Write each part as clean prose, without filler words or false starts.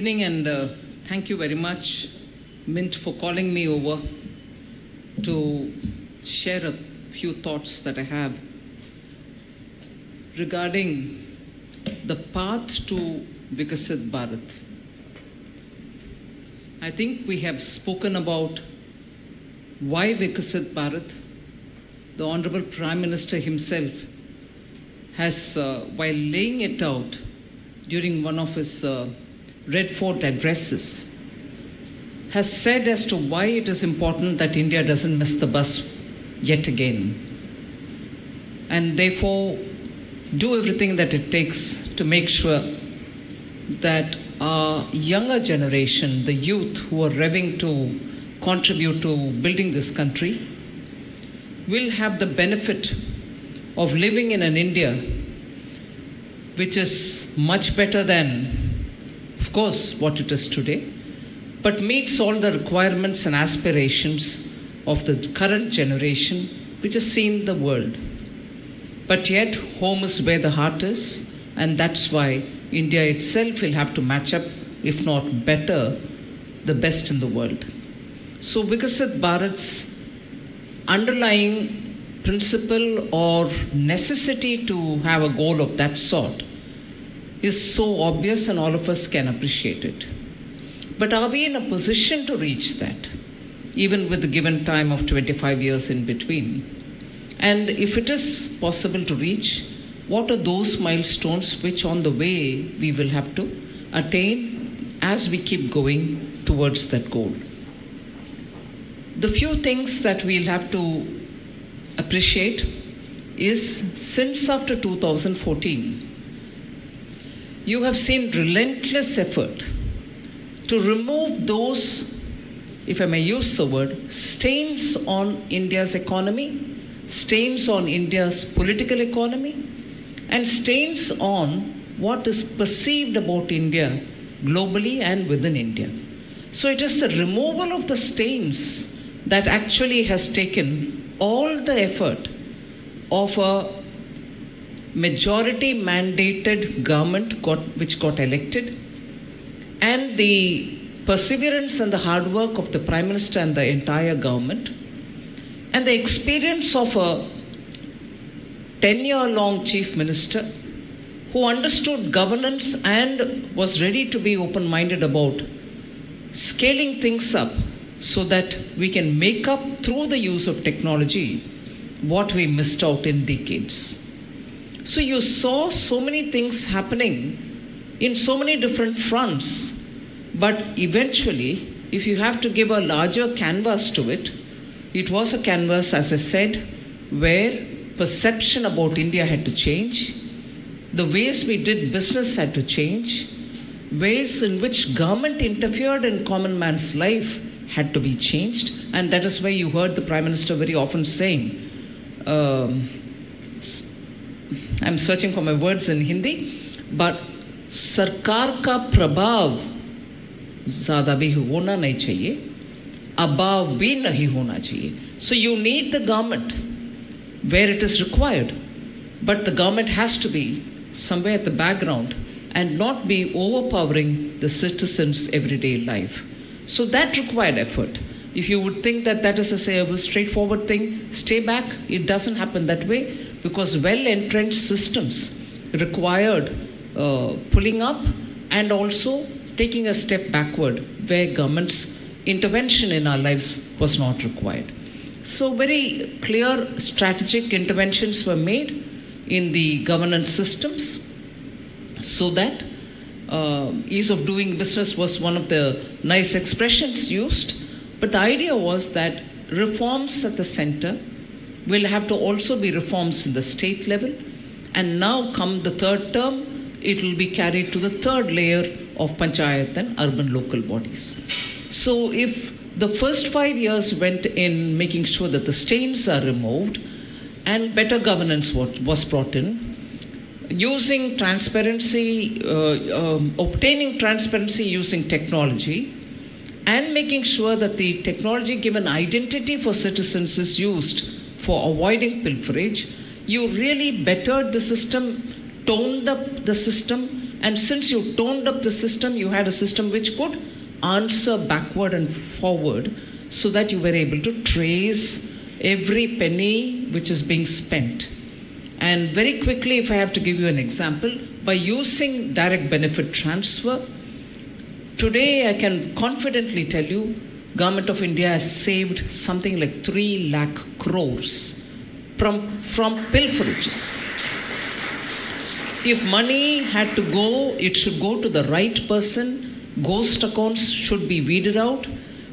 Evening and thank you very much, Mint, for calling me over to share a few thoughts that I have regarding the path to Vikasit Bharat. I think we have spoken about why Vikasit Bharat. The Honorable Prime Minister himself has, while laying it out during one of his Red Fort addresses, has said as to why it is important that India doesn't miss the bus yet again, and therefore do everything that it takes to make sure that our younger generation, the youth who are revving to contribute to building this country, will have the benefit of living in an India which is much better than, of course, what it is today, but meets all the requirements and aspirations of the current generation which has seen the world. But yet, home is where the heart is, and that's why India itself will have to match up, if not better, the best in the world. So Vikasit Bharat's underlying principle or necessity to have a goal of that sort is so obvious and all of us can appreciate it. But are we in a position to reach that, even with the given time of 25 years in between? And if it is possible to reach, what are those milestones which on the way we will have to attain as we keep going towards that goal? The few things that we'll have to appreciate is, since after 2014, you have seen relentless effort to remove those, if I may use the word, stains on India's economy, stains on India's political economy, and stains on what is perceived about India globally and within India. So it is the removal of the stains that actually has taken all the effort of a majority mandated government which got elected, and the perseverance and the hard work of the Prime Minister and the entire government, and the experience of a 10-year-long Chief Minister who understood governance and was ready to be open-minded about scaling things up so that we can make up through the use of technology what we missed out in decades. So you saw so many things happening in so many different fronts, but eventually, if you have to give a larger canvas to it, it was a canvas, as I said, where perception about India had to change, the ways we did business had to change, ways in which government interfered in common man's life had to be changed, and that is why you heard the Prime Minister very often saying, I'm searching for my words in Hindi, but सरकार का प्रभाव ज़्यादा भी होना नहीं चाहिए, अभाव भी नहीं होना चाहिए. So you need the government where it is required, but the government has to be somewhere at the background and not be overpowering the citizens' everyday life. So that required effort. If you would think that that is a straightforward thing, stay back. It doesn't happen that way, because well-entrenched systems required pulling up and also taking a step backward where government's intervention in our lives was not required. So very clear strategic interventions were made in the governance systems so that ease of doing business was one of the nice expressions used. But the idea was that reforms at the center will have to also be reforms in the state level. And now come the third term, it will be carried to the third layer of panchayat and urban local bodies. So if the first 5 years went in making sure that the stains are removed and better governance was brought in, using transparency, obtaining transparency using technology, and making sure that the technology-given identity for citizens is used for avoiding pilferage, you really bettered the system, toned up the system, And since you toned up the system, you had a system which could answer backward and forward so that you were able to trace every penny which is being spent. And very quickly, if I have to give you an example, by using direct benefit transfer, today I can confidently tell you, Government of India has saved something like 3 lakh crores from pilferages. If money had to go, it should go to the right person. Ghost accounts should be weeded out.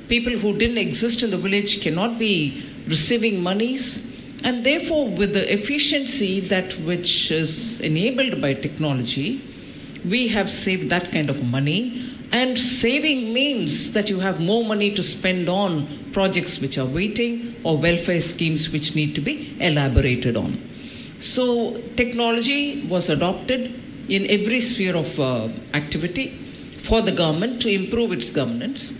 People who didn't exist in the village cannot be receiving monies. And therefore, with the efficiency that which is enabled by technology, we have saved that kind of money. And saving means that you have more money to spend on projects which are waiting or welfare schemes which need to be elaborated on. So technology was adopted in every sphere of activity for the government to improve its governance.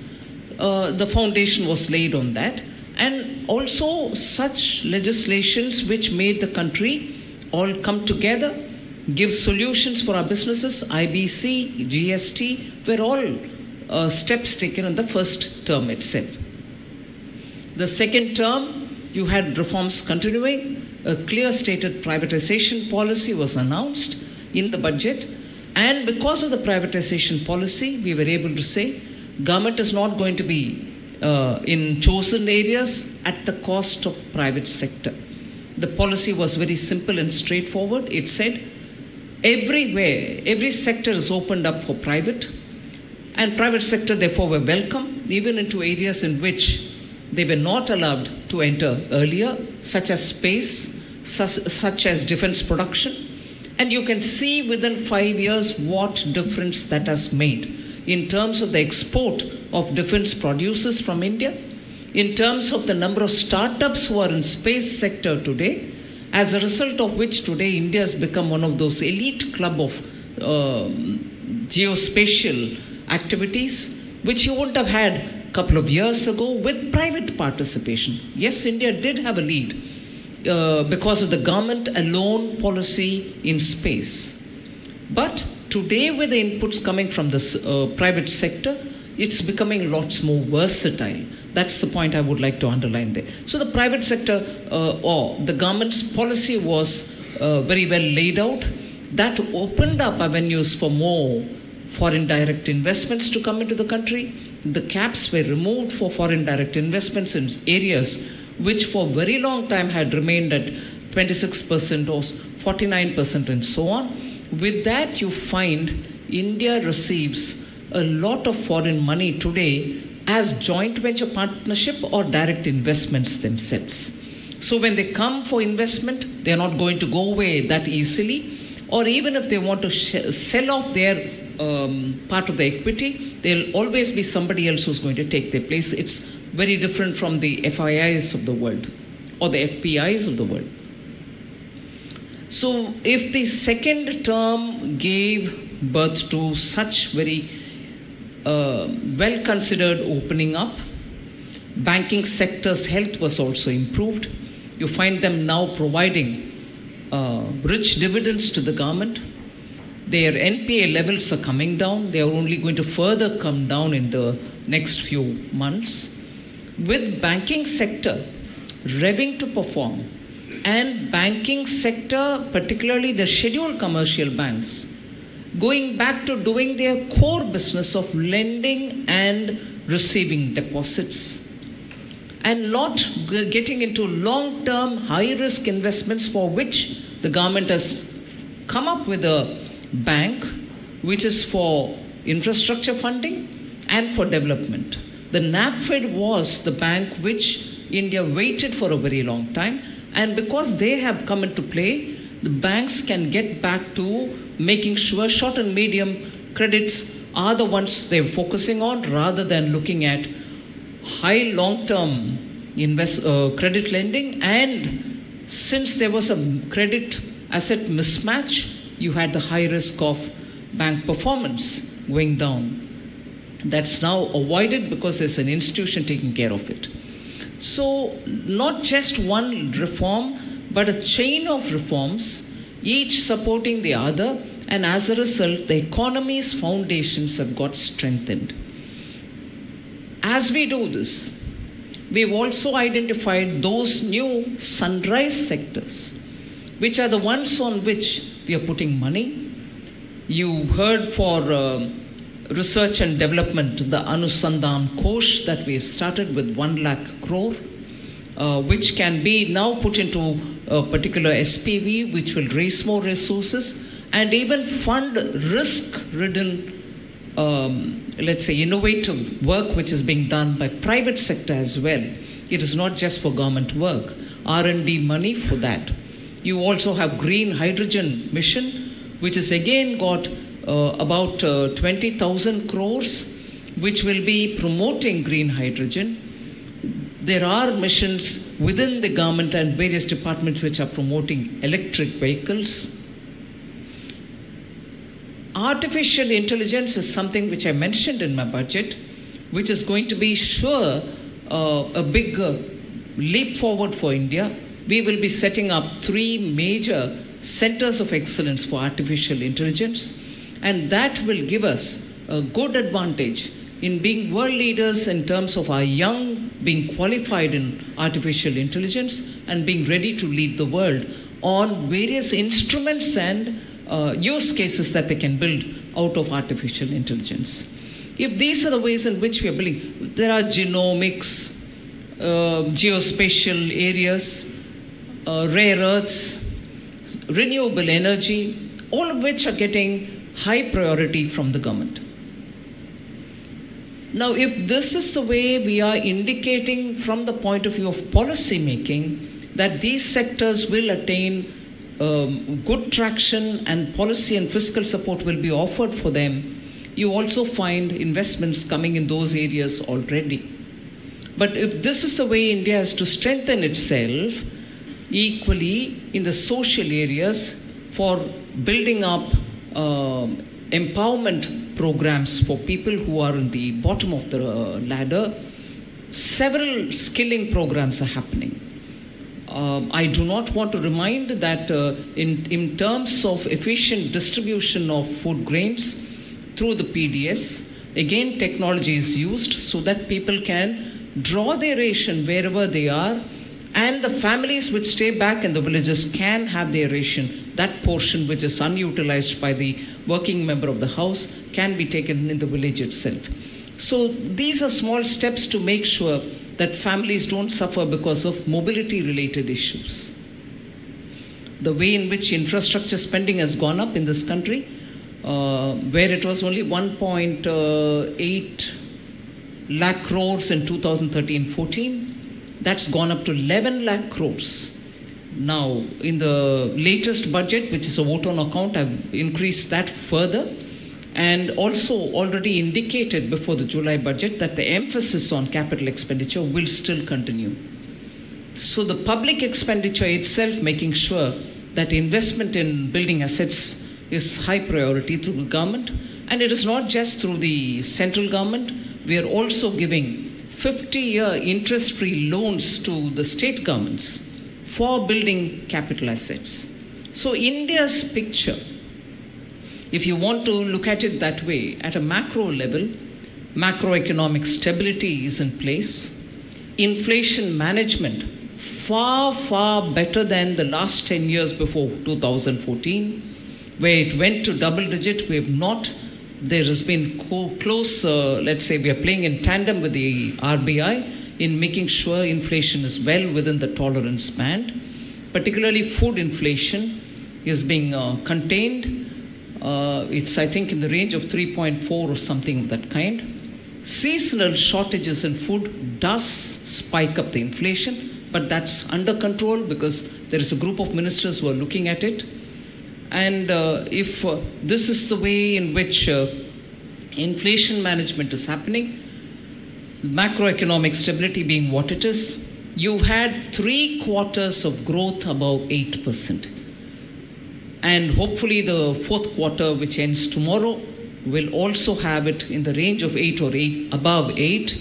The foundation was laid on that. And also such legislations which made the country all come together, give solutions for our businesses, IBC, GST, were all steps taken in the first term itself. The second term, you had reforms continuing. A clear stated privatization policy was announced in the budget. And because of the privatization policy, we were able to say government is not going to be in chosen areas at the cost of private sector. The policy was very simple and straightforward. It said everywhere, every sector is opened up for private, and private sector therefore were welcome, even into areas in which they were not allowed to enter earlier, such as space, such as defense production. And you can see within 5 years what difference that has made in terms of the export of defense producers from India, in terms of the number of startups who are in space sector today, as a result of which today India has become one of those elite club of geospatial activities, which you wouldn't have had a couple of years ago with private participation. Yes, India did have a lead because of the government alone policy in space. But today, with the inputs coming from the private sector, it's becoming lots more versatile. That's the point I would like to underline there. So the private sector or the government's policy was very well laid out. That opened up avenues for more foreign direct investments to come into the country. The caps were removed for foreign direct investments in areas which for a very long time had remained at 26% or 49% and so on. With that, you find India receives a lot of foreign money today as joint venture partnership or direct investments themselves. So when they come for investment, they're not going to go away that easily. Or even if they want to sell off their part of the equity, there'll always be somebody else who's going to take their place. It's very different from the FIIs of the world or the FPIs of the world. So if the second term gave birth to such very well-considered opening up, banking sector's health was also improved. You find them now providing rich dividends to the government. Their NPA levels are coming down. They are only going to further come down in the next few months. With banking sector revving to perform, and banking sector, particularly the scheduled commercial banks, going back to doing their core business of lending and receiving deposits, and not getting into long-term, high-risk investments for which the government has come up with a bank which is for infrastructure funding and for development. The NABFED was the bank which India waited for a very long time, and because they have come into play, the banks can get back to making sure short and medium credits are the ones they're focusing on rather than looking at high long-term credit lending. And since there was a credit asset mismatch, you had the high risk of bank performance going down. That's now avoided because there's an institution taking care of it. So not just one reform, but a chain of reforms, each supporting the other, And as a result, the economy's foundations have got strengthened. As we do this, we've also identified those new sunrise sectors, which are the ones on which we are putting money. You heard for research and development, the Anusandhan Kosh that we've started with 1 lakh crore, which can be now put into a particular SPV, which will raise more resources and even fund risk-ridden, let's say, innovative work which is being done by private sector as well. It is not just for government work, R&D money for that. You also have green hydrogen mission, which has again got about 20,000 crores, which will be promoting green hydrogen. There are missions within the government and various departments which are promoting electric vehicles. Artificial intelligence is something which I mentioned in my budget, which is going to be sure a big leap forward for India. We will be setting up 3 major centers of excellence for artificial intelligence, and that will give us a good advantage in being world leaders in terms of our young being qualified in artificial intelligence and being ready to lead the world on various instruments and use cases that they can build out of artificial intelligence. If these are the ways in which we are building, there are genomics, geospatial areas, rare earths, renewable energy, all of which are getting high priority from the government. Now, if this is the way we are indicating from the point of view of policy making, that these sectors will attain good traction and policy and fiscal support will be offered for them, you also find investments coming in those areas already. But if this is the way India has to strengthen itself, equally in the social areas for building up empowerment programs for people who are in the bottom of the ladder, several skilling programs are happening. I do not want to remind that in terms of efficient distribution of food grains through the PDS, again technology is used so that people can draw their ration wherever they are, and the families which stay back in the villages can have their ration. That portion which is unutilized by the working member of the house can be taken in the village itself. So these are small steps to make sure that families don't suffer because of mobility related issues. The way in which infrastructure spending has gone up in this country, where it was only 1.8 lakh crores in 2013-14, that's gone up to 11 lakh crores. Now, in the latest budget, which is a vote on account, I've increased that further, and also already indicated before the July budget that the emphasis on capital expenditure will still continue. So the public expenditure itself making sure that investment in building assets is high priority through the government, and it is not just through the central government. We are also giving 50-year interest-free loans to the state governments for building capital assets. So India's picture, if you want to look at it that way, at a macro level, macroeconomic stability is in place. Inflation management, far, far better than the last 10 years before 2014, where it went to double digit. We have not. There has been close, let's say we are playing in tandem with the RBI in making sure inflation is well within the tolerance band. Particularly food inflation is being contained. It's, I think, in the range of 3.4 or something of that kind. Seasonal shortages in food does spike up the inflation, but that's under control because there is a group of ministers who are looking at it. And if this is the way in which inflation management is happening, macroeconomic stability being what it is, you've had 3 quarters of growth above 8%. And hopefully the 4th quarter, which ends tomorrow, will also have it in the range of 8 or 8 above 8,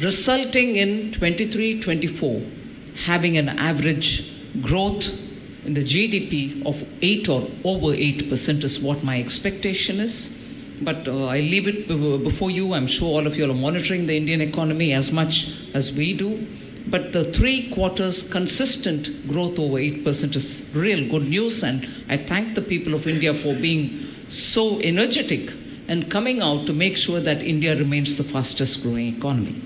resulting in 23-24 having an average growth in the GDP of 8 or over 8% is what my expectation is. But I leave it before you. I'm sure all of you are monitoring the Indian economy as much as we do. But the 3 quarters consistent growth over 8% is real good news. And I thank the people of India for being so energetic and coming out to make sure that India remains the fastest growing economy.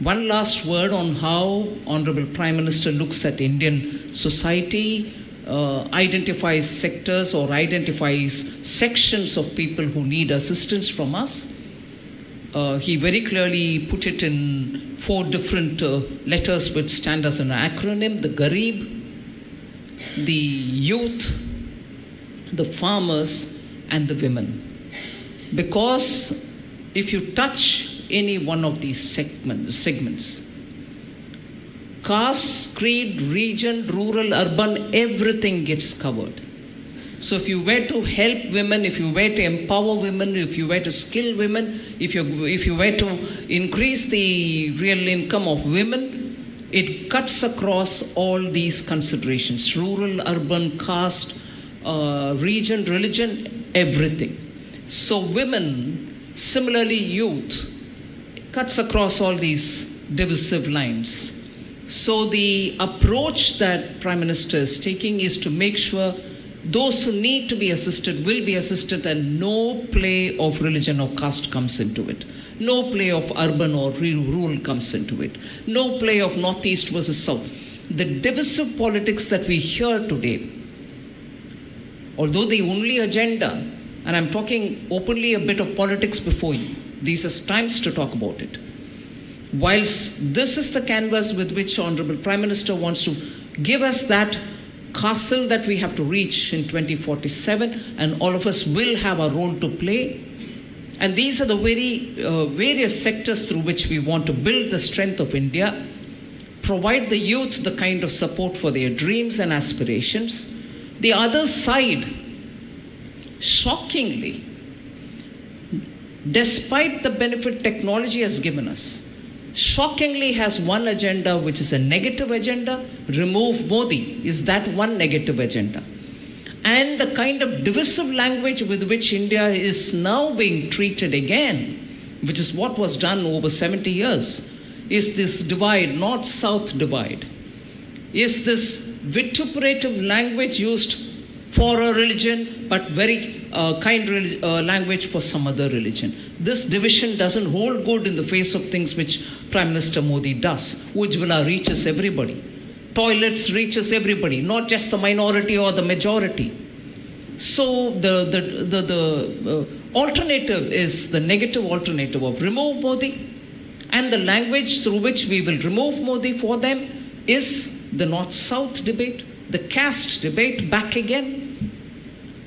One last word on how Honorable Prime Minister looks at Indian society, identifies sectors or identifies sections of people who need assistance from us. He very clearly put it in 4 different letters which stand as an acronym: the Garib, the youth, the farmers, and the women. Because if you touch any one of these segments, caste, creed, region, rural, urban, everything gets covered. So if you were to help women, if you were to empower women, if you were to skill women, if you were to increase the real income of women, it cuts across all these considerations: rural, urban, caste, region, religion, everything. So women, similarly youth, cuts across all these divisive lines. So the approach that Prime Minister is taking is to make sure those who need to be assisted will be assisted, and no play of religion or caste comes into it. No play of urban or rural comes into it. No play of northeast versus south. The divisive politics that we hear today, although the only agenda, and I'm talking openly a bit of politics before you, these are times to talk about it. Whilst this is the canvas with which Honorable Prime Minister wants to give us that castle that we have to reach in 2047, and all of us will have a role to play. And these are the various sectors through which we want to build the strength of India, provide the youth the kind of support for their dreams and aspirations. The other side, shockingly, despite the benefit technology has given us, shockingly has one agenda which is a negative agenda: remove Modi. Is that one negative agenda? And the kind of divisive language with which India is now being treated again, which is what was done over 70 years, is this divide, north-south divide. Is this vituperative language used for a religion, but very kind language for some other religion. This division doesn't hold good in the face of things which Prime Minister Modi does. Ujjwala reaches everybody. Toilets reaches everybody, not just the minority or the majority. So the alternative is the negative alternative of remove Modi, and the language through which we will remove Modi for them is the north-south debate, the caste debate back again,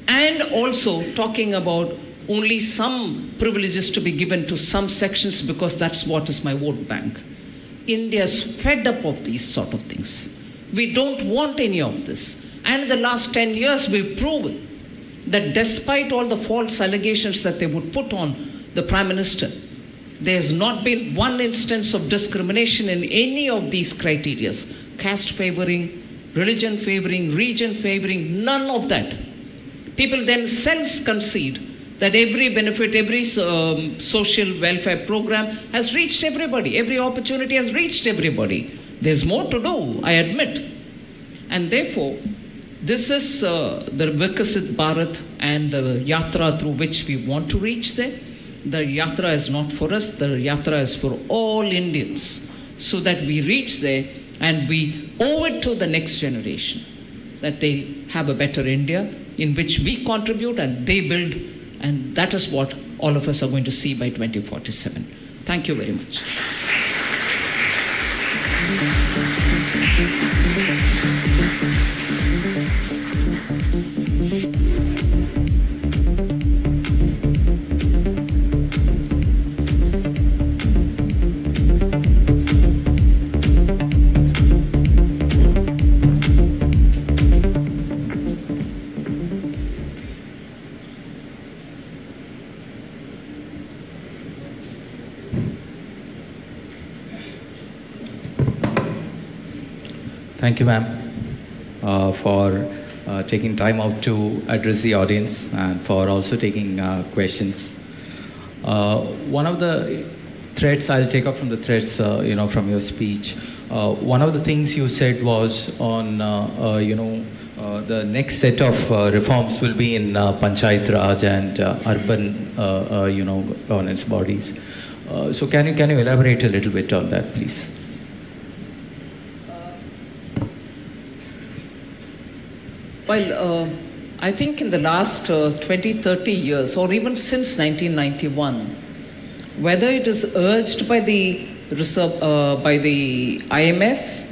and also talking about only some privileges to be given to some sections because that's what is my vote bank. India's fed up of these sort of things. We don't want any of this. And in the last 10 years, we've proven that despite all the false allegations that they would put on the Prime Minister, there has not been one instance of discrimination in any of these criteria. Caste favoring, religion favoring, region favoring, none of that. People themselves concede that every benefit, every social welfare program has reached everybody. Every opportunity has reached everybody. There's more to do, I admit. And therefore, this is the Vikasit Bharat and the Yatra through which we want to reach there. The Yatra is not for us, the Yatra is for all Indians, so that we reach there and we owe it to the next generation that they have a better India in which we contribute and they build, and that is what all of us are going to see by 2047. Thank you very much. Thank you, ma'am, for taking time out to address the audience and for also taking questions. One of the threads, I'll take up from the threads, from your speech. One of the things you said was on, the next set of reforms will be in Panchayat Raj and urban, governance bodies. So can you elaborate a little bit on that, please? Well, I think in the last 20, 30 years, or even since 1991, whether it is urged by the IMF,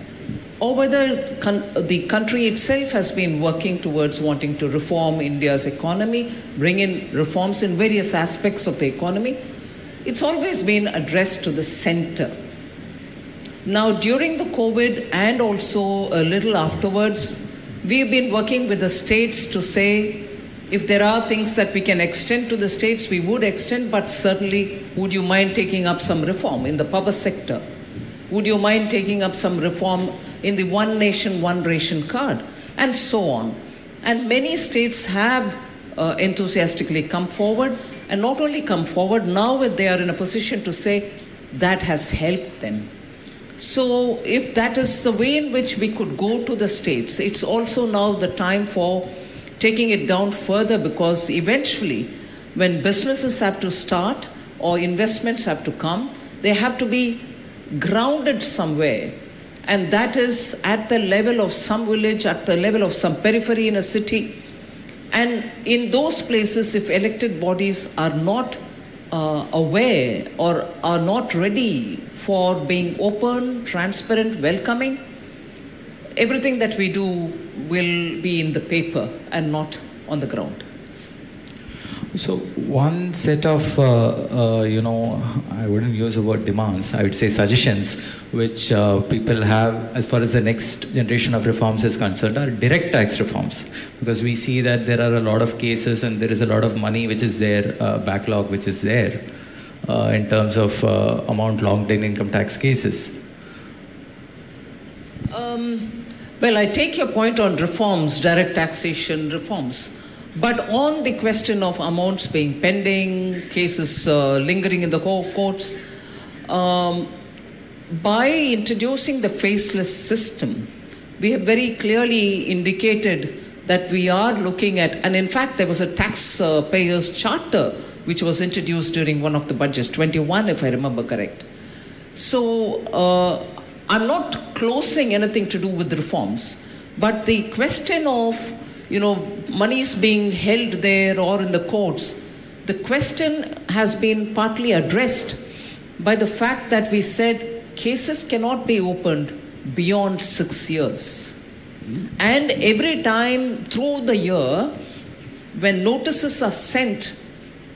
or whether the country itself has been working towards wanting to reform India's economy, bring in reforms in various aspects of the economy, it's always been addressed to the center. Now, during the COVID and also a little afterwards, we've been working with the states to say, if there are things that we can extend to the states, we would extend, but certainly, would you mind taking up some reform in the power sector? Would you mind taking up some reform in the one nation, one ration card? And so on. And many states have enthusiastically come forward, and not only come forward, now they are in a position to say that has helped them. So if that is the way in which we could go to the states, it's also now the time for taking it down further, because eventually when businesses have to start or investments have to come, they have to be grounded somewhere. And that is at the level of some village, at the level of some periphery in a city. And in those places, if elected bodies are not aware or are not ready for being open, transparent, welcoming, everything that we do will be in the paper and not on the ground. So one set of, I wouldn't use the word demands, I would say suggestions, which people have as far as the next generation of reforms is concerned, are direct tax reforms. Because we see that there are a lot of cases and there is a lot of money which is there, backlog which is there, in terms of amount logged in income tax cases. Well, I take your point on reforms, direct taxation reforms. But on the question of amounts being pending, cases lingering in the courts, by introducing the faceless system, we have very clearly indicated that we are looking at, and in fact there was a taxpayers charter which was introduced during one of the budgets, 21 if I remember correct. So I'm not closing anything to do with reforms, but the question of monies being held there or in the courts, the question has been partly addressed by the fact that we said cases cannot be opened beyond 6 years. And every time through the year, when notices are sent,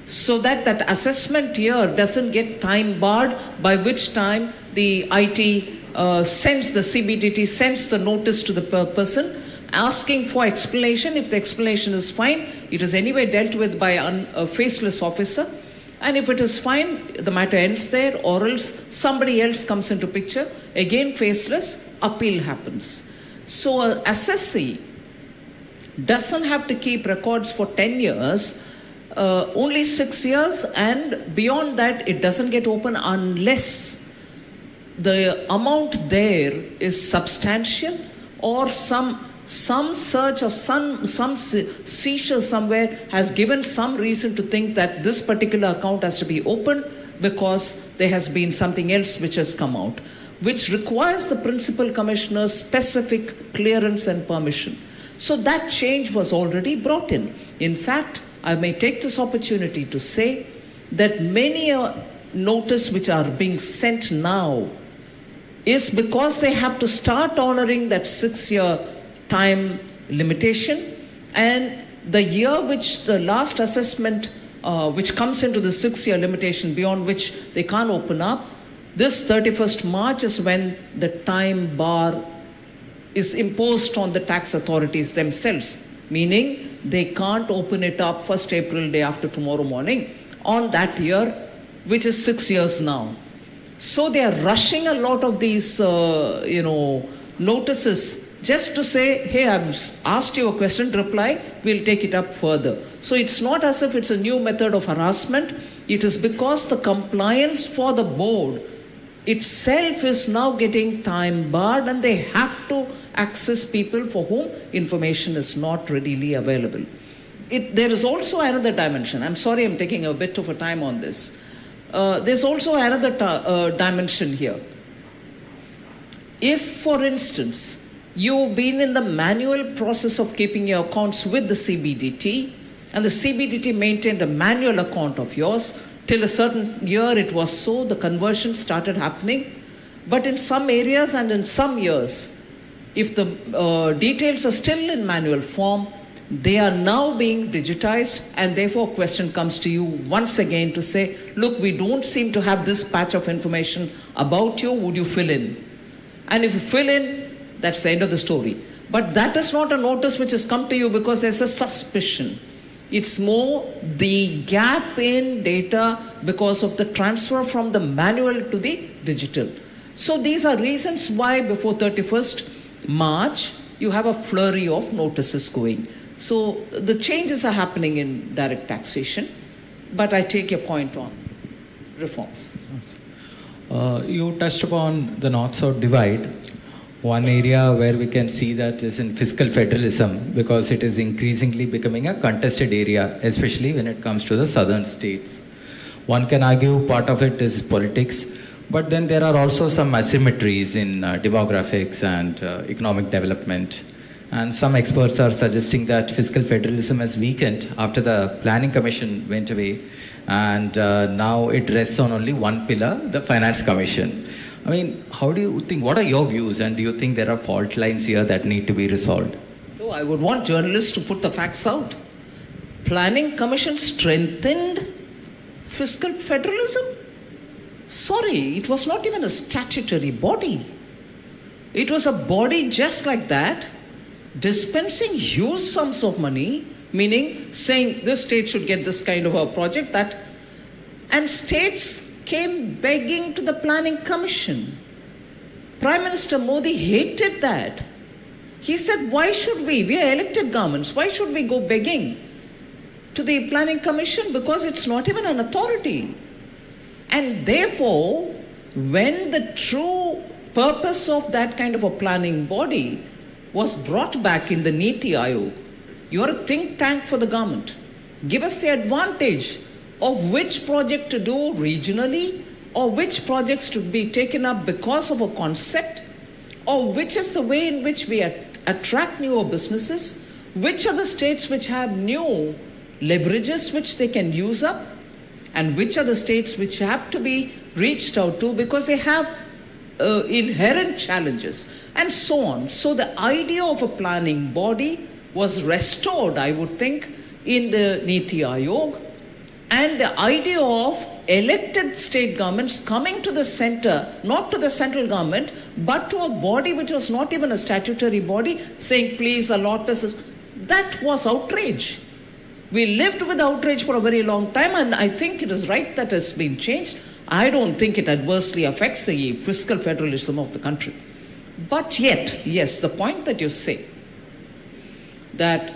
so that that assessment year doesn't get time barred, by which time the IT sends, the CBDT sends the notice to the person, asking for explanation. If the explanation is fine, it is anyway dealt with by a faceless officer. And if it is fine, the matter ends there, or else somebody else comes into picture, again faceless, appeal happens. So an assessee doesn't have to keep records for 10 years, only 6 years, and beyond that it doesn't get open unless the amount there is substantial, or some search or some seizure somewhere has given some reason to think that this particular account has to be open because there has been something else which has come out, which requires the principal commissioner's specific clearance and permission. So that change was already brought in. In fact, I may take this opportunity to say that many notice which are being sent now is because they have to start honoring that 6-year time limitation, and the year which the last assessment which comes into the 6-year limitation beyond which they can't open up, this 31st March is when the time bar is imposed on the tax authorities themselves, meaning they can't open it up 1st April, day after tomorrow morning, on that year, which is 6 years now. So they are rushing a lot of these notices just to say, hey, I've asked you a question, reply, we'll take it up further. So it's not as if it's a new method of harassment. It is because the compliance for the board itself is now getting time barred, and they have to access people for whom information is not readily available. There is also another dimension. I'm sorry I'm taking a bit of a time on this. There's also another dimension here. If, for instance, you've been in the manual process of keeping your accounts with the CBDT, and the CBDT maintained a manual account of yours, till a certain year it was so, the conversion started happening. But in some areas and in some years, if the details are still in manual form, they are now being digitized, and therefore a question comes to you once again to say, look, we don't seem to have this patch of information about you, would you fill in? And if you fill in, that's the end of the story. But that is not a notice which has come to you because there's a suspicion. It's more the gap in data because of the transfer from the manual to the digital. So these are reasons why before 31st March, you have a flurry of notices going. So the changes are happening in direct taxation, but I take your point on reforms. You touched upon the North-South divide. One area where we can see that is in fiscal federalism, because it is increasingly becoming a contested area, especially when it comes to the southern states. One can argue part of it is politics, but then there are also some asymmetries in demographics and economic development. And some experts are suggesting that fiscal federalism has weakened after the Planning Commission went away, and now it rests on only one pillar, the Finance Commission. I mean, how do you think, what are your views, and do you think there are fault lines here that need to be resolved? So I would want journalists to put the facts out. Planning Commission strengthened fiscal federalism? Sorry, it was not even a statutory body. It was a body just like that, dispensing huge sums of money, meaning saying this state should get this kind of a project, that, and states came begging to the Planning Commission. Prime Minister Modi hated that. He said, why should we are elected governments, why should we go begging to the Planning Commission? Because it's not even an authority. And therefore, when the true purpose of that kind of a planning body was brought back in the Niti Aayog, you're a think tank for the government. Give us the advantage of which project to do regionally, or which projects to be taken up because of a concept, or which is the way in which we attract newer businesses, which are the states which have new leverages which they can use up, and which are the states which have to be reached out to because they have inherent challenges, and so on. So the idea of a planning body was restored, I would think, in the Niti Aayog, and the idea of elected state governments coming to the center, not to the central government, but to a body which was not even a statutory body, saying, please allot us. That was outrage. We lived with outrage for a very long time, and I think it is right that has been changed. I don't think it adversely affects the fiscal federalism of the country. But yet, yes, the point that you say, that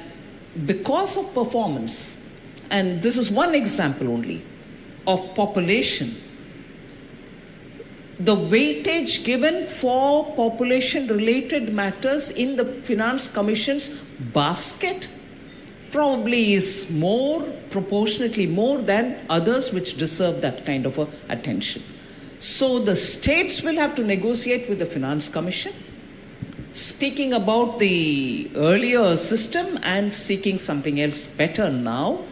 because of performance, and this is one example only, of population, the weightage given for population-related matters in the Finance Commission's basket probably is proportionately more than others which deserve that kind of attention. So the states will have to negotiate with the Finance Commission, speaking about the earlier system and seeking something else better now,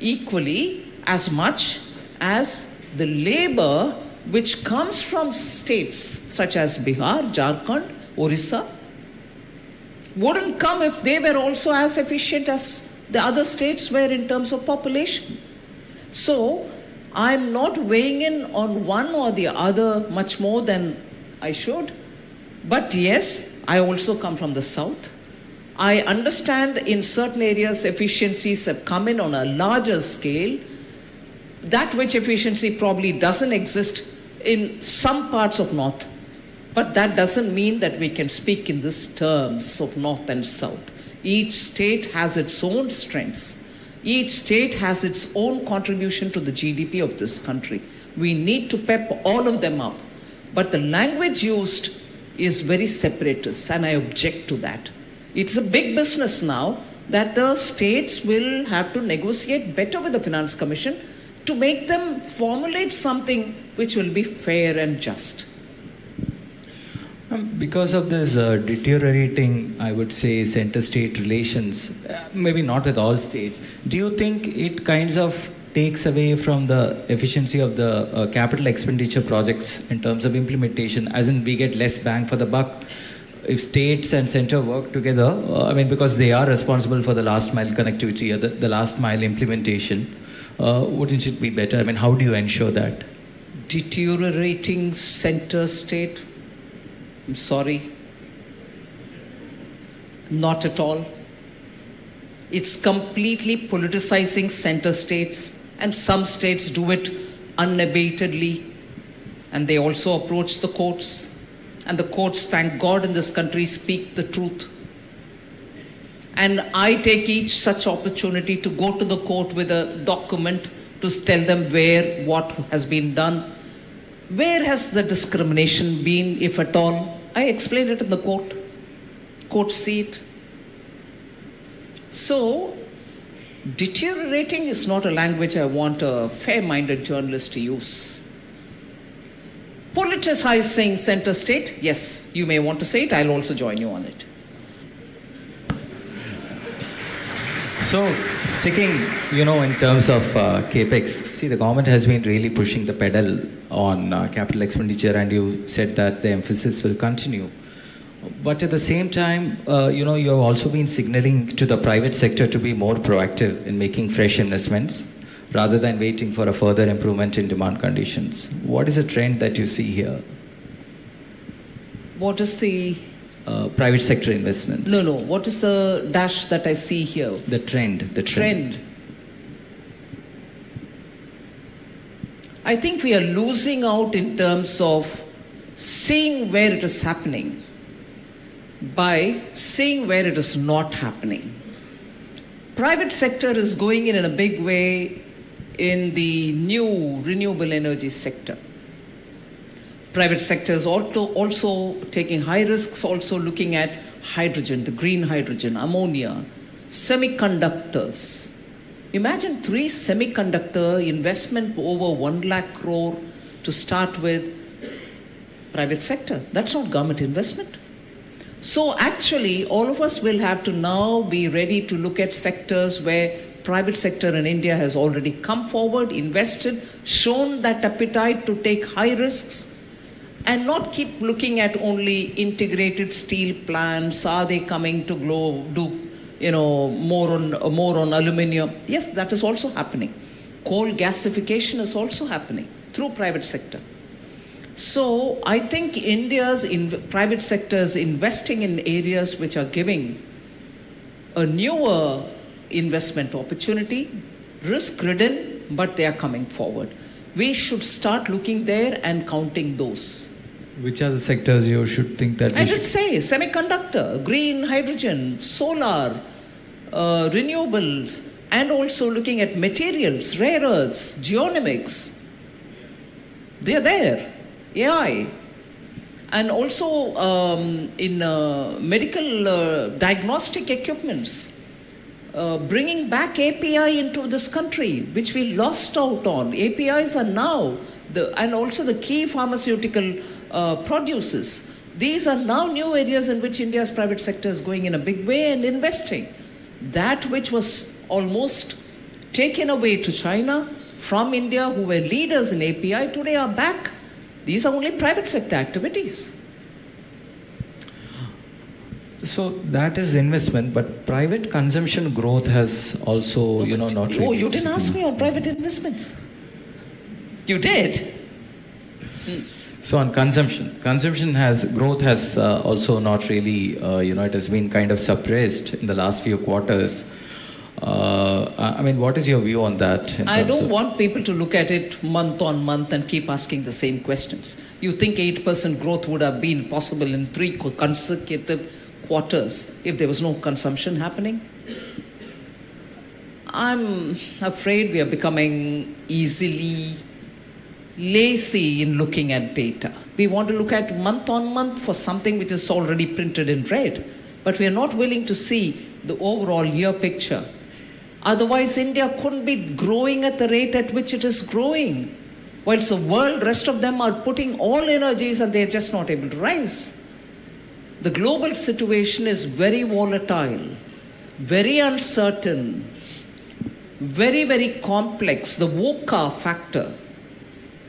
equally as much as the labor which comes from states such as Bihar, Jharkhand, Orissa, wouldn't come if they were also as efficient as the other states were in terms of population. So I'm not weighing in on one or the other much more than I should. But yes, I also come from the south. I understand in certain areas efficiencies have come in on a larger scale. That which efficiency probably doesn't exist in some parts of north. But that doesn't mean that we can speak in these terms of North and South. Each state has its own strengths. Each state has its own contribution to the GDP of this country. We need to pep all of them up. But the language used is very separatist, and I object to that. It's a big business now that the states will have to negotiate better with the Finance Commission to make them formulate something which will be fair and just. Because of this deteriorating, I would say, center-state relations, maybe not with all states, do you think it kinds of takes away from the efficiency of the capital expenditure projects in terms of implementation, as in we get less bang for the buck? If states and center work together, because they are responsible for the last mile connectivity or the last mile implementation, wouldn't it be better? How do you ensure that? Deteriorating center state? I'm sorry. Not at all. It's completely politicizing center states, and some states do it unabatedly, and they also approach the courts. And the courts, thank God, in this country speak the truth. And I take each such opportunity to go to the court with a document to tell them what has been done. Where has the discrimination been, if at all? I explained it in the court. Courts see it. So, deteriorating is not a language I want a fair-minded journalist to use. Politicizing center state, yes, you may want to say it, I'll also join you on it. So, sticking, in terms of capex, see, the government has been really pushing the pedal on capital expenditure, and you said that the emphasis will continue. But at the same time, you have also been signaling to the private sector to be more proactive in making fresh investments rather than waiting for a further improvement in demand conditions. What is the trend that you see here? What is the... private sector investments. No. What is the dash that I see here? The trend. I think we are losing out in terms of seeing where it is happening by seeing where it is not happening. Private sector is going in a big way in the new renewable energy sector. Private sector is also taking high risks, also looking at hydrogen, the green hydrogen, ammonia, semiconductors. Imagine 3 semiconductor investment over 1 lakh crore to start with. Private sector. That's not government investment. So actually, all of us will have to now be ready to look at sectors where private sector in India has already come forward, invested, shown that appetite to take high risks, and not keep looking at only integrated steel plants. Are they coming to do more on aluminium? Yes, that is also happening. Coal gasification is also happening through private sector. So I think India's private sector is investing in areas which are giving a newer investment opportunity, risk-ridden, but they are coming forward. We should start looking there and counting those. Which are the sectors you should think that I should say semiconductor, green hydrogen, solar, renewables, and also looking at materials, rare earths, genomics. They are there. AI. And also in medical diagnostic equipments, bringing back API into this country, which we lost out on. APIs are now, and also the key pharmaceutical producers. These are now new areas in which India's private sector is going in a big way and investing. That which was almost taken away to China from India, who were leaders in API, today are back. These are only private sector activities. So that is investment, but private consumption growth has also, not really. Oh, you didn't ask me on private investments. You did. So on consumption growth has also not really, it has been kind of suppressed in the last few quarters. I mean, what is your view on that? I don't want people to look at it month on month and keep asking the same questions. You think 8% growth would have been possible in 3 consecutive quarters if there was no consumption happening? I'm afraid we are becoming easily lazy in looking at data. We want to look at month on month for something which is already printed in red, but we are not willing to see the overall year picture. Otherwise, India couldn't be growing at the rate at which it is growing, whilst the world, rest of them are putting all energies and they're just not able to rise. The global situation is very volatile, very uncertain, very, very complex. The VUCA factor,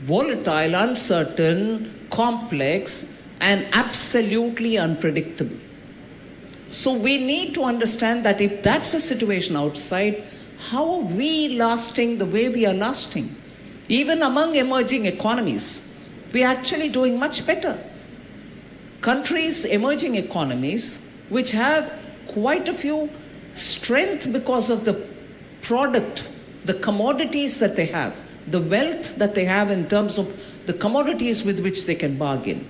volatile, uncertain, complex, and absolutely unpredictable. So we need to understand that if that's the situation outside, how are we lasting the way we are lasting? Even among emerging economies, we are actually doing much better. Countries, emerging economies, which have quite a few strength because of the product, the commodities that they have, the wealth that they have in terms of the commodities with which they can bargain.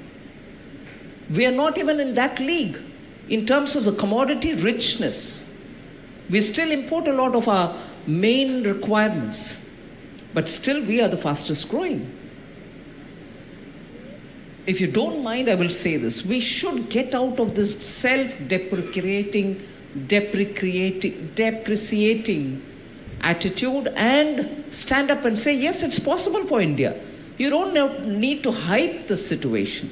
We are not even in that league in terms of the commodity richness. We still import a lot of our main requirements, but still we are the fastest growing. If you don't mind, I will say this. We should get out of this self-depreciating attitude and stand up and say, yes, it's possible for India. You don't need to hype the situation.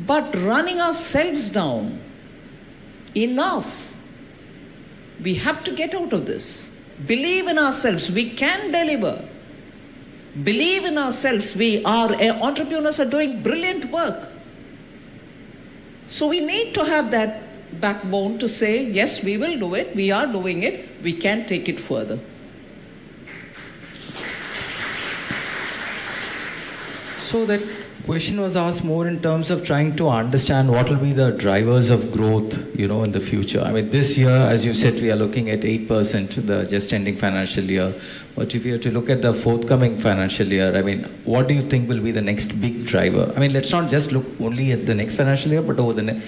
But running ourselves down, enough. We have to get out of this. Believe in ourselves. We can deliver. Believe in ourselves. Entrepreneurs are doing brilliant work. So we need to have that backbone to say, yes, we will do it. We are doing it. We can take it further. So that question was asked more in terms of trying to understand what will be the drivers of growth, in the future. I mean, this year, as you said, we are looking at 8%, the just ending financial year. But if you have to look at the forthcoming financial year, I mean, what do you think will be the next big driver? I mean, let's not just look only at the next financial year, but over the next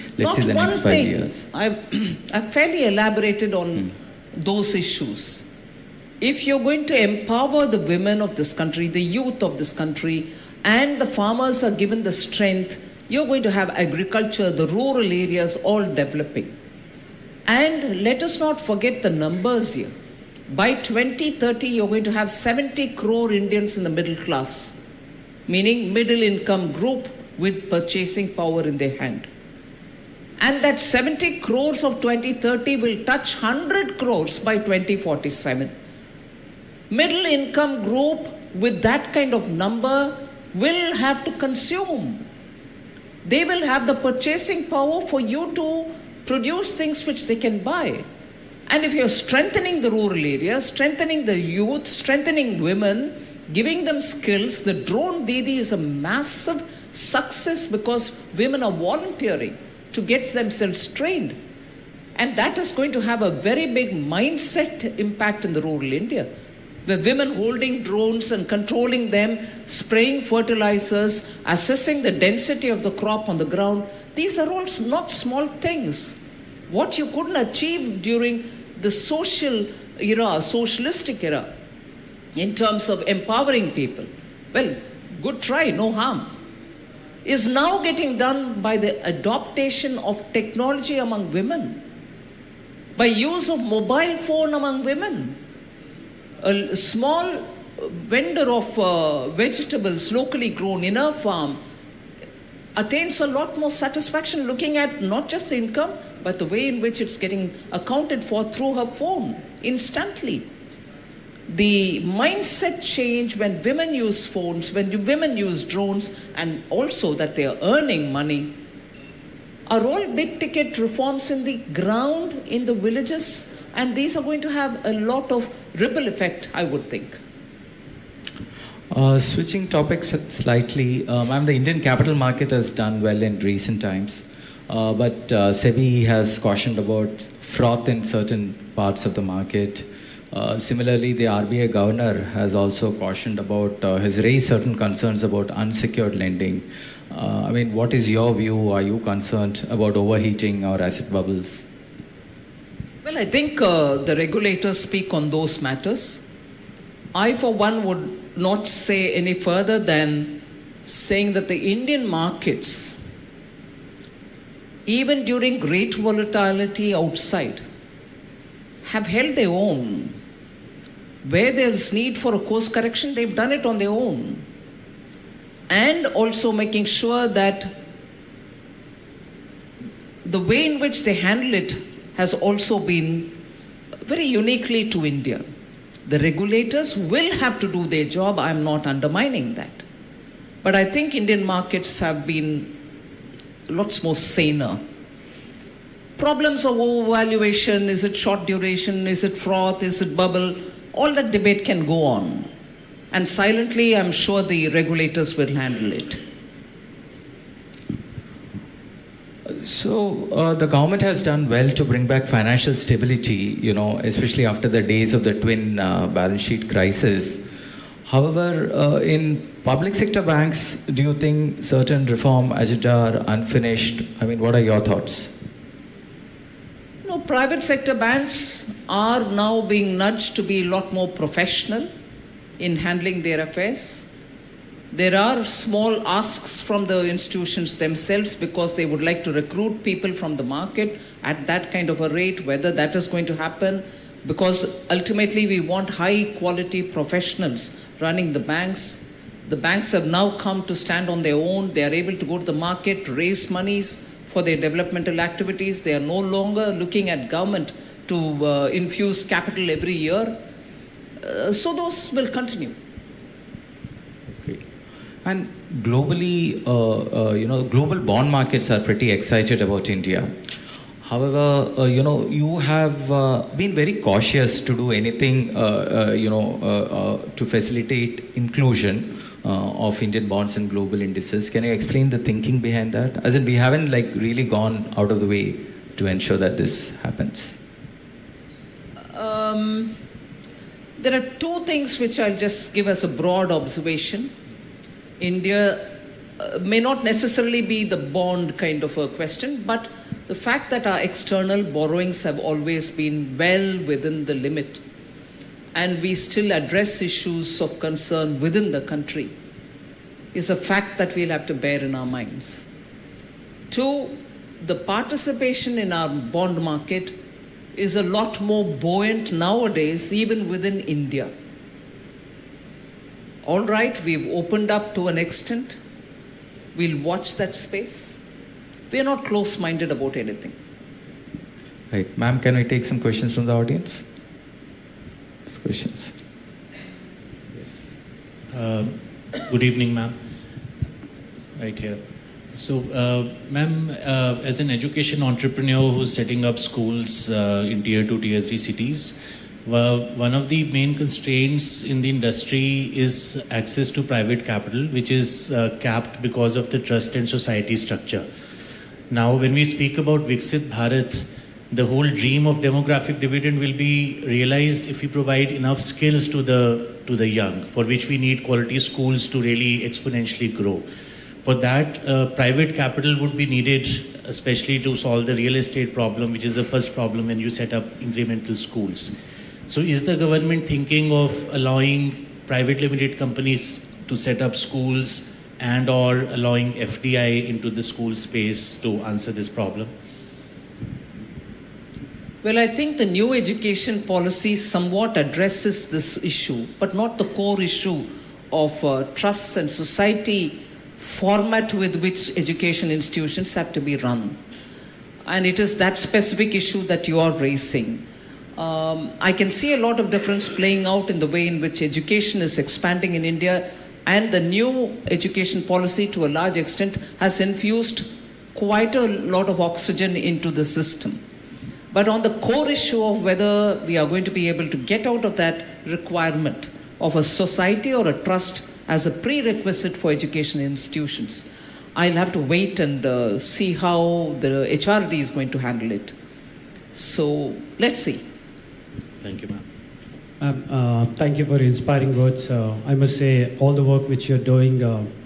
5 years. I've fairly elaborated on those issues. If you're going to empower the women of this country, the youth of this country, and the farmers are given the strength, you're going to have agriculture, the rural areas all developing. And let us not forget the numbers here. By 2030, you're going to have 70 crore Indians in the middle class, meaning middle income group with purchasing power in their hand. And that 70 crores of 2030 will touch 100 crores by 2047. Middle income group with that kind of number will have to consume. They will have the purchasing power for you to produce things which they can buy. And if you're strengthening the rural areas, strengthening the youth, strengthening women, giving them skills, the drone Didi is a massive success because women are volunteering to get themselves trained. And that is going to have a very big mindset impact in the rural India. The women holding drones and controlling them, spraying fertilizers, assessing the density of the crop on the ground. These are all not small things. What you couldn't achieve during the socialistic era, in terms of empowering people, well, good try, no harm, is now getting done by the adoption of technology among women, by use of mobile phone among women. A small vendor of vegetables locally grown in a farm attains a lot more satisfaction looking at not just the income, but the way in which it's getting accounted for through her phone instantly. The mindset change when women use phones, when women use drones, and also that they are earning money, are all big ticket reforms in the ground, in the villages. And these are going to have a lot of ripple effect, I would think. Switching topics slightly, the Indian capital market has done well in recent times. but SEBI has cautioned about froth in certain parts of the market. Similarly, the RBI governor has also cautioned about, has raised certain concerns about unsecured lending. I mean, what is your view? Are you concerned about overheating or asset bubbles? Well, I think the regulators speak on those matters. I, for one, would not say any further than saying that the Indian markets, even during great volatility outside, have held their own. Where there's need for a course correction, they've done it on their own. And also making sure that the way in which they handle it has also been very uniquely to India. The regulators will have to do their job. I'm not undermining that. But I think Indian markets have been lots more saner. Problems of overvaluation, is it short duration, is it froth, is it bubble, all that debate can go on. And silently, I'm sure the regulators will handle it. So the government has done well to bring back financial stability, especially after the days of the twin balance sheet crisis. However, in public sector banks, do you think certain reform agenda are unfinished? I mean, what are your thoughts? No, private sector banks are now being nudged to be a lot more professional in handling their affairs. There are small asks from the institutions themselves because they would like to recruit people from the market at that kind of a rate, whether that is going to happen, because ultimately we want high quality professionals running the banks. The banks have now come to stand on their own. They are able to go to the market, raise monies for their developmental activities. They are no longer looking at government to infuse capital every year. So those will continue. Okay. And globally, global bond markets are pretty excited about India. However, you have been very cautious to do anything, to facilitate inclusion of Indian bonds in global indices. Can you explain the thinking behind that? As in, we haven't really gone out of the way to ensure that this happens. There are two things which I'll just give as a broad observation. India may not necessarily be the bond kind of a question, but the fact that our external borrowings have always been well within the limit and we still address issues of concern within the country is a fact that we'll have to bear in our minds. Two, the participation in our bond market is a lot more buoyant nowadays, even within India. All right, we've opened up to an extent. We'll watch that space. We're not close-minded about anything. Right. Ma'am, can we take some questions from the audience? Questions. Yes. Good evening, ma'am. Right here. So, ma'am, as an education entrepreneur who's setting up schools in tier 2, tier 3 cities, one of the main constraints in the industry is access to private capital, which is capped because of the trust and society structure. Now, when we speak about Viksit Bharat, the whole dream of demographic dividend will be realized if we provide enough skills to the young, for which we need quality schools to really exponentially grow. For that, private capital would be needed, especially to solve the real estate problem, which is the first problem when you set up incremental schools. So is the government thinking of allowing private limited companies to set up schools and or allowing FDI into the school space to answer this problem? Well, I think the new education policy somewhat addresses this issue, but not the core issue of trust and society format with which education institutions have to be run. And it is that specific issue that you are raising. I can see a lot of difference playing out in the way in which education is expanding in India, and the new education policy to a large extent has infused quite a lot of oxygen into the system. But on the core issue of whether we are going to be able to get out of that requirement of a society or a trust as a prerequisite for education institutions, I'll have to wait and see how the HRD is going to handle it. So let's see. Thank you, ma'am. Thank you for your inspiring words. I must say, all the work which you're doing,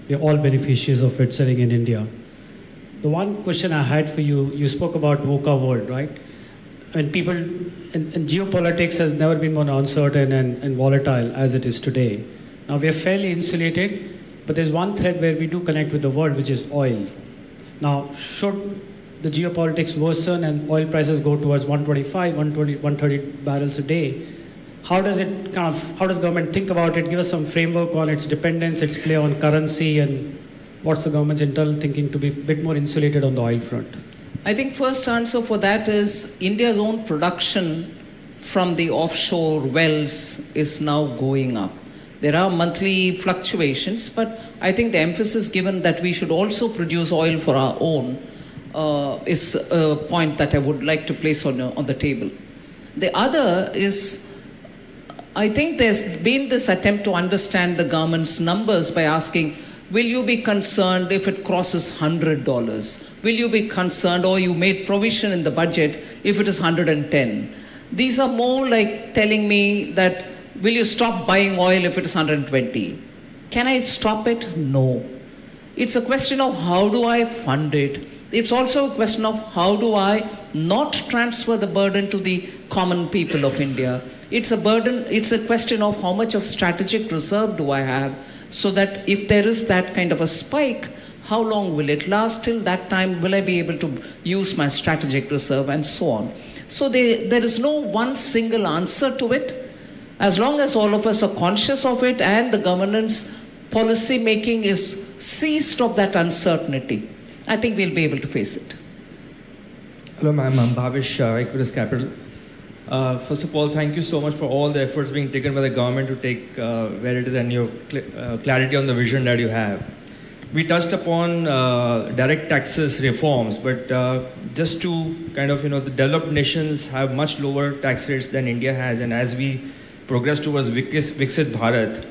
we're all beneficiaries of it sitting in India. The one question I had for you, you spoke about VUCA world, right? And people, and geopolitics has never been more uncertain and volatile as it is today. Now we are fairly insulated, but there's one thread where we do connect with the world, which is oil. Now, should the geopolitics worsen and oil prices go towards 125, 120, 130 barrels a day, how does government think about it? Give us some framework on its dependence, its play on currency, and what's the government's internal thinking to be a bit more insulated on the oil front? I think first answer for that is India's own production from the offshore wells is now going up. There are monthly fluctuations, but I think the emphasis given that we should also produce oil for our own is a point that I would like to place on the table. The other is, I think there's been this attempt to understand the government's numbers by asking, will you be concerned if it crosses $100? Will you be concerned, or you made provision in the budget if it is 110? These are more like telling me that, will you stop buying oil if it is 120? Can I stop it? No. It's a question of how do I fund it? It's also a question of how do I not transfer the burden to the common people of India. It's a question of how much of strategic reserve do I have, so that if there is that kind of a spike, how long will it last? Till that time, will I be able to use my strategic reserve, and so on. So there is no one single answer to it. As long as all of us are conscious of it and the governance policy making is seized of that uncertainty, I think we'll be able to face it. Hello, ma'am. I'm Bhavish, Equitas Capital. First of all, thank you so much for all the efforts being taken by the government to take where it is, and your clarity on the vision that you have. We touched upon direct taxes reforms, but just to kind of, the developed nations have much lower tax rates than India has, and as we progress towards Viksit Bharat,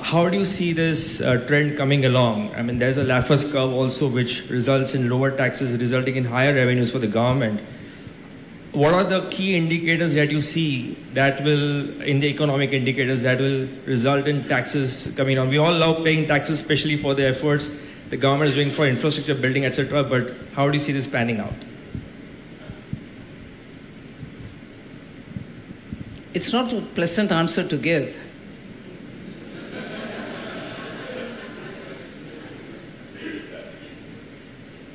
how do you see this trend coming along? I mean, there's a Laffer's curve also, which results in lower taxes, resulting in higher revenues for the government. What are the key indicators that you see that will, in the economic indicators, that will result in taxes coming on? We all love paying taxes, especially for the efforts the government is doing for infrastructure building, etc. But how do you see this panning out? It's not a pleasant answer to give.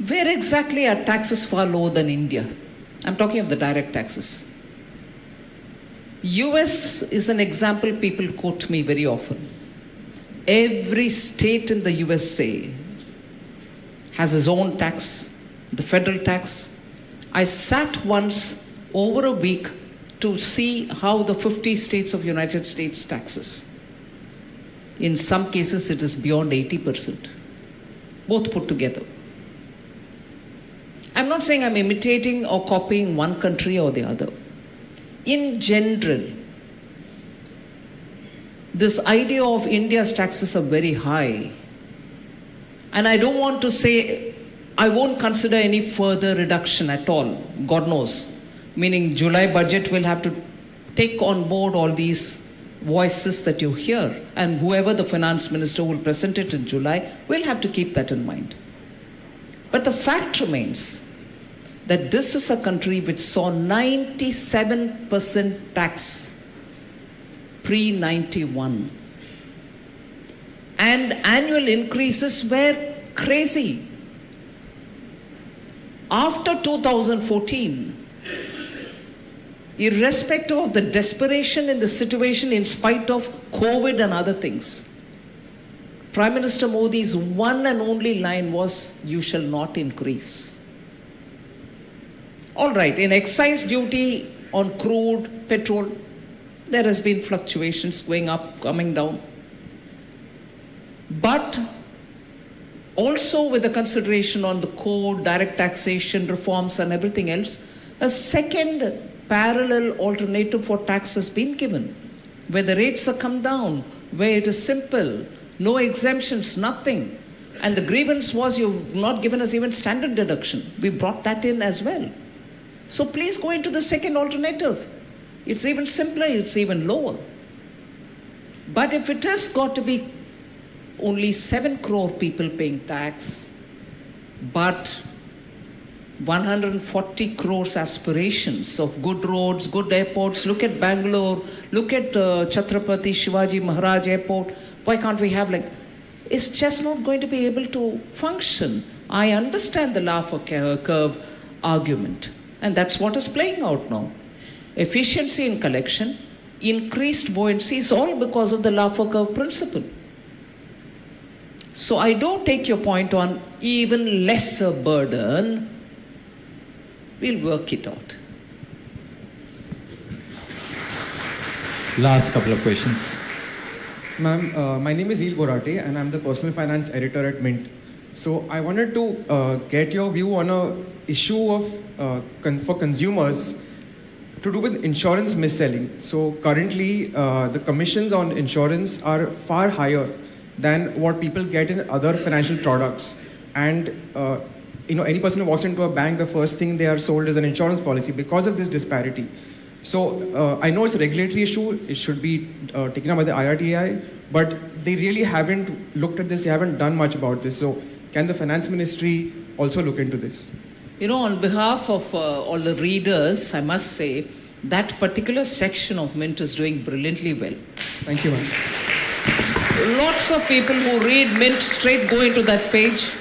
Where exactly are taxes far lower than India? I'm talking of the direct taxes. US is an example people quote me very often. Every state in the USA has its own tax, the federal tax. I sat once over a week to see how the 50 states of United States taxes. In some cases, it is beyond 80%, both put together. I'm not saying I'm imitating or copying one country or the other. In general, this idea of India's taxes are very high. And I don't want to say, I won't consider any further reduction at all, God knows. Meaning July budget will have to take on board all these voices that you hear. And whoever the finance minister will present it in July will have to keep that in mind. But the fact remains that this is a country which saw 97% tax pre-91. And annual increases were crazy. After 2014, irrespective of the desperation in the situation in spite of COVID and other things, Prime Minister Modi's one and only line was, you shall not increase. All right, in excise duty on crude, petrol, there has been fluctuations going up, coming down. But also with the consideration on the code, direct taxation reforms and everything else, a second parallel alternative for tax has been given, where the rates are come down, where it is simple, no exemptions, nothing. And the grievance was you've not given us even standard deduction. We brought that in as well. So please go into the second alternative. It's even simpler, it's even lower. But if it has got to be only 7 crore people paying tax, but 140 crores aspirations of good roads, good airports. Look at Bangalore, look at Chhatrapati Shivaji Maharaj Airport. Why can't we have like, it's just not going to be able to function. I understand the Laffer curve argument, and that's what is playing out now. Efficiency in collection, increased buoyancy is all because of the Laffer curve principle. So I do take your point on even lesser burden. We'll work it out. Last couple of questions. Ma'am, my name is Neil Borate and I'm the personal finance editor at Mint. So I wanted to get your view on a issue of for consumers to do with insurance mis-selling. So currently the commissions on insurance are far higher than what people get in other financial products. And any person who walks into a bank, the first thing they are sold is an insurance policy because of this disparity. So I know it's a regulatory issue, it should be taken up by the IRDAI, but they really haven't looked at this, they haven't done much about this. So can the finance ministry also look into this? On behalf of all the readers, I must say that particular section of Mint is doing brilliantly well. Thank you, ma'am. Lots of people who read Mint straight go into that page,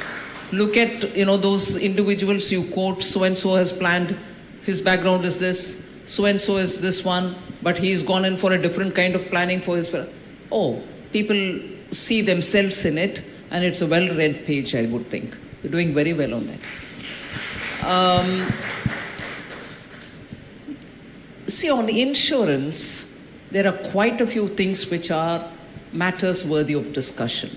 look at those individuals you quote, so-and-so has planned, his background is this, so-and-so is this one, but he's gone in for a different kind of planning for his... people see themselves in it, and it's a well-read page, I would think. You're doing very well on that. See, on insurance, there are quite a few things which are matters worthy of discussion.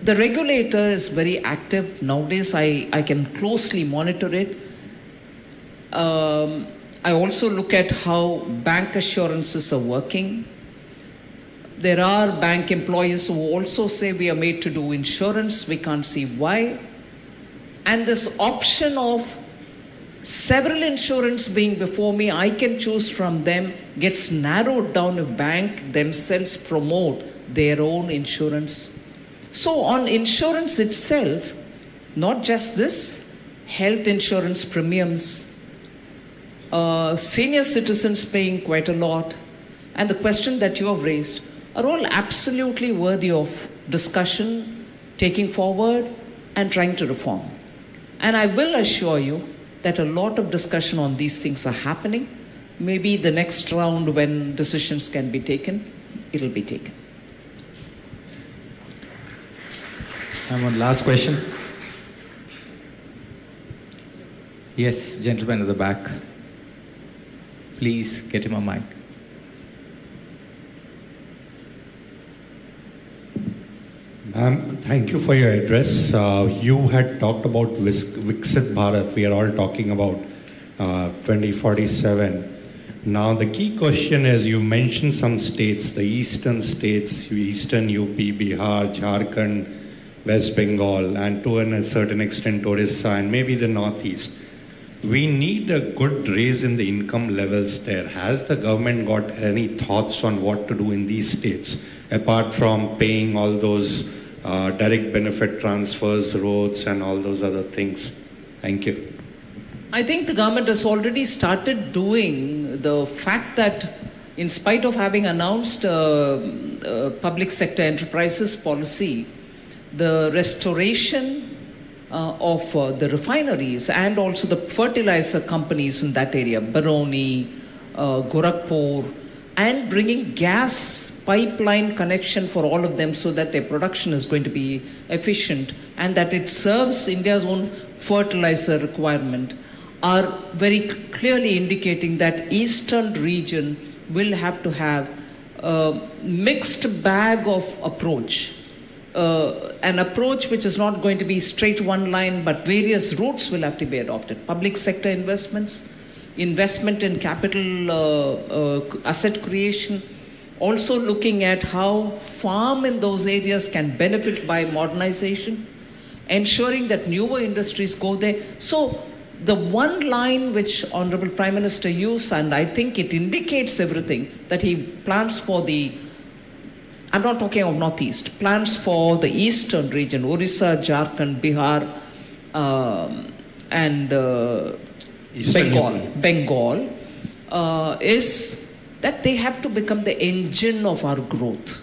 The regulator is very active. Nowadays, I can closely monitor it. I also look at how bank assurances are working. There are bank employees who also say we are made to do insurance. We can't see why. And this option of several insurance being before me, I can choose from them, gets narrowed down if bank themselves promote their own insurance. So on insurance itself, not just this, health insurance premiums, senior citizens paying quite a lot, and the question that you have raised are all absolutely worthy of discussion, taking forward and trying to reform. And I will assure you that a lot of discussion on these things are happening. Maybe the next round when decisions can be taken, it'll be taken. And one last question. Yes, gentleman at the back. Please get him a mic. Ma'am, thank you for your address. You had talked about Viksit Bharat. We are all talking about 2047. Now, the key question is, you mentioned some states, the eastern states, eastern UP, Bihar, Jharkhand, West Bengal, and to a certain extent Orissa, and maybe the northeast. We need a good raise in the income levels there. Has the government got any thoughts on what to do in these states, apart from paying all those direct benefit transfers, roads, and all those other things? Thank you. I think the government has already started doing. The fact that in spite of having announced public sector enterprises policy, the restoration of the refineries and also the fertilizer companies in that area, Baroni, Gorakhpur, and bringing gas pipeline connection for all of them so that their production is going to be efficient and that it serves India's own fertilizer requirement, are very clearly indicating that eastern region will have to have a mixed bag of approach. An approach which is not going to be straight one line, but various routes will have to be adopted. Public sector investments, investment in capital asset creation, also looking at how farm in those areas can benefit by modernization, ensuring that newer industries go there. So the one line which Honorable Prime Minister used, and I think it indicates everything, that he plans for I'm not talking of Northeast, plans for the eastern region, Orissa, Jharkhand, Bihar, and Bengal, is that they have to become the engine of our growth.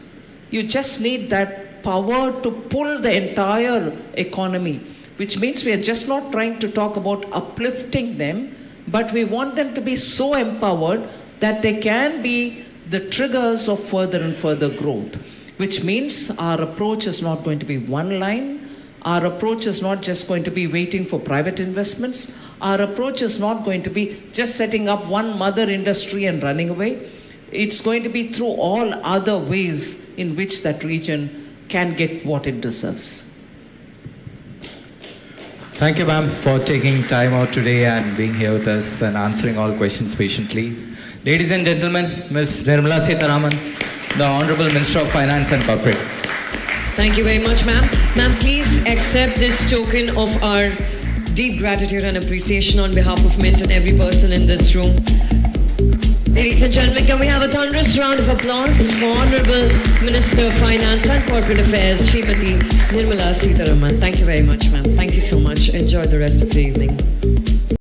You just need that power to pull the entire economy, which means we are just not trying to talk about uplifting them, but we want them to be so empowered that they can be the triggers of further and further growth, which means our approach is not going to be one line. Our approach is not just going to be waiting for private investments. Our approach is not going to be just setting up one mother industry and running away. It's going to be through all other ways in which that region can get what it deserves. Thank you, ma'am, for taking time out today and being here with us and answering all questions patiently. Ladies and gentlemen, Ms. Nirmala Sitharaman, the Honorable Minister of Finance and Corporate. Thank you very much, ma'am. Ma'am, please accept this token of our deep gratitude and appreciation on behalf of Mint and every person in this room. Ladies and gentlemen, can we have a thunderous round of applause for Honorable Minister of Finance and Corporate Affairs, Smt Nirmala Sitharaman. Thank you very much, ma'am. Thank you so much. Enjoy the rest of the evening.